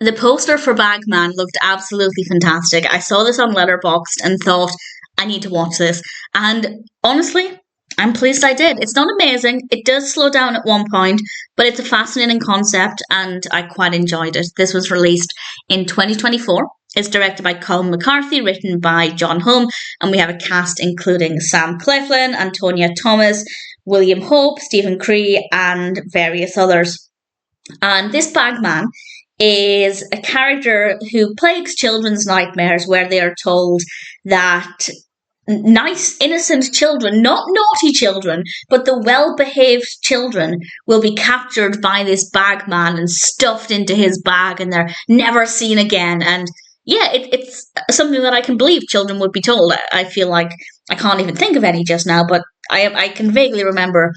The poster for Bagman looked absolutely fantastic. I saw this on Letterboxd and thought, I need to watch this. And honestly, I'm pleased I did. It's not amazing. It does slow down at one point, but it's a fascinating concept and I quite enjoyed it. This was released in 2024. It's directed by Colm McCarthy, written by John Hulme, and we have a cast including Sam Claflin, Antonia Thomas, William Hope, Stephen Cree, and various others. And this Bagman is a character who plagues children's nightmares where they are told that nice, innocent children, not naughty children, but the well-behaved children will be captured by this Bagman and stuffed into his bag and they're never seen again. And yeah, it's something that I can believe children would be told. I feel like I can't even think of any just now, but I can vaguely remember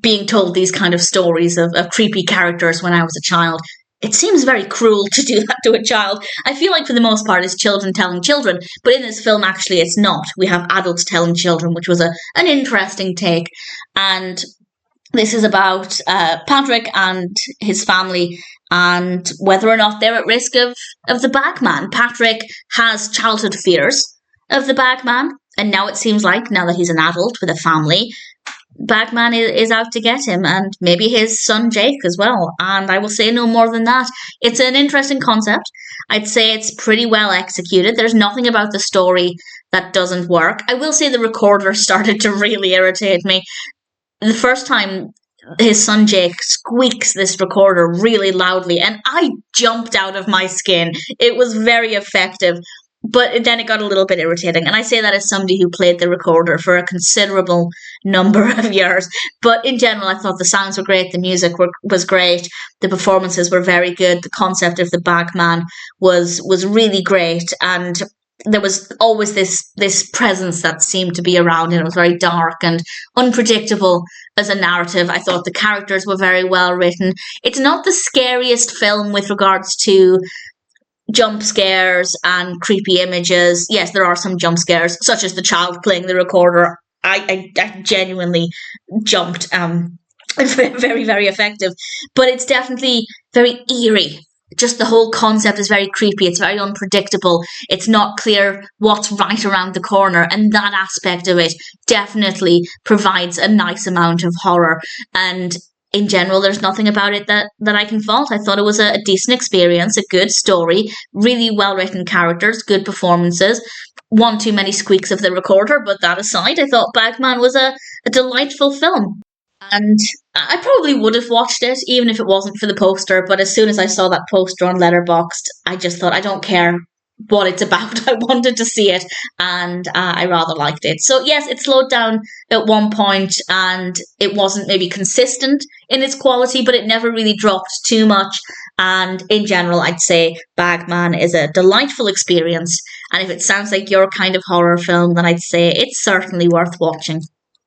being told these kind of stories of creepy characters when I was a child. It seems very cruel to do that to a child. I feel like for the most part it's children telling children, but in this film actually it's not. We have adults telling children, which was an interesting take. And this is about Patrick and his family and whether or not they're at risk of the Bagman. Patrick has childhood fears of the Bagman, and now it seems like, now that he's an adult with a family, Bagman is out to get him, and maybe his son Jake as well. And I will say no more than that. It's an interesting concept. I'd say it's pretty well executed. There's nothing about the story that doesn't work. I will say the recorder started to really irritate me. The first time his son Jake squeaks this recorder really loudly, and I jumped out of my skin. It was very effective. But then it got a little bit irritating. And I say that as somebody who played the recorder for a considerable number of years. But in general, I thought the sounds were great. The music was great. The performances were very good. The concept of the Bagman was really great. And there was always this presence that seemed to be around. And it was very dark and unpredictable as a narrative. I thought the characters were very well written. It's not the scariest film with regards to jump scares and creepy images. Yes, there are some jump scares, such as the child playing the recorder. I genuinely jumped. Very, very effective. But it's definitely very eerie. Just the whole concept is very creepy. It's very unpredictable. It's not clear what's right around the corner. And that aspect of it definitely provides a nice amount of horror. And in general, there's nothing about it that I can fault. I thought it was a decent experience, a good story, really well-written characters, good performances. One too many squeaks of the recorder, but that aside, I thought Bagman was a delightful film. And I probably would have watched it, even if it wasn't for the poster, but as soon as I saw that poster on Letterboxd, I just thought, I don't care what it's about. I wanted to see it, and I rather liked it. So yes, it slowed down at one point, and it wasn't maybe consistent in its quality, but it never really dropped too much. And in general, I'd say Bagman is a delightful experience, and if it sounds like your kind of horror film, then I'd say it's certainly worth watching.